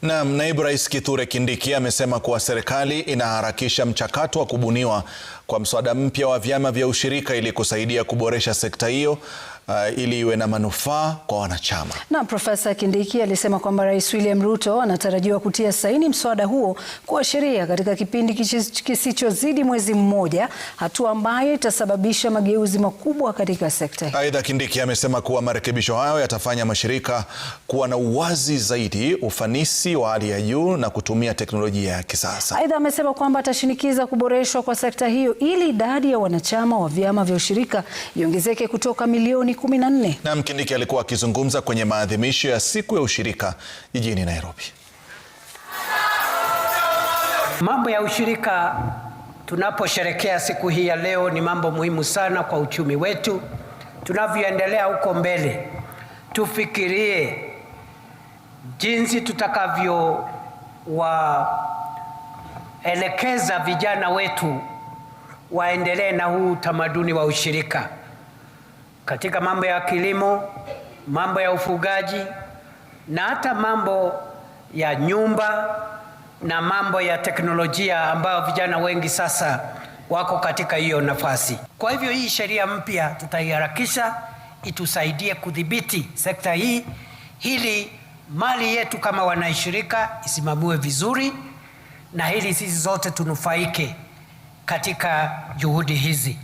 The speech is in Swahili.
Naam, Naibu Rais Kithure Kindiki amesema kuwa serikali inaharakisha mchakato wa kubuniwa kwa mswada mpya wa vyama vya ushirika ili kusaidia kuboresha sekta hiyo ili iwe na manufaa kwa wanachama. Na Profesa Kindiki alisema kwamba Rais William Ruto anatarajiwa kutia saini mswada huo kuwa sheria katika kipindi kisichozidi mwezi mmoja, hatua ambayo itasababisha mageuzi makubwa katika sekta hii. Aidha, Kindiki amesema kuwa marekebisho hayo yatafanya mashirika kuwa na uwazi zaidi, ufanisi wa hali ya juu na kutumia teknolojia ya kisasa. Aidha, amesema kwamba atashinikiza kuboreshwa kwa sekta hiyo ili idadi ya wanachama wa vyama vya ushirika iongezeke kutoka milioni 14. Na Kindiki alikuwa akizungumza kwenye maadhimisho ya siku ya ushirika jijini Nairobi. Mambo ya ushirika tunaposherekea siku hii ya leo ni mambo muhimu sana kwa uchumi wetu. Tunavyoendelea huko mbele, tufikirie jinsi tutakavyowaelekeza vijana wetu waendelee na huu utamaduni wa ushirika katika mambo ya kilimo, mambo ya ufugaji na hata mambo ya nyumba na mambo ya teknolojia ambayo vijana wengi sasa wako katika hiyo nafasi. Kwa hivyo hii sheria mpya tutaiharakisha itusaidie kudhibiti sekta hii ili mali yetu kama wanashirika isimamiwe vizuri na ili sisi zote tunufaike katika juhudi hizi.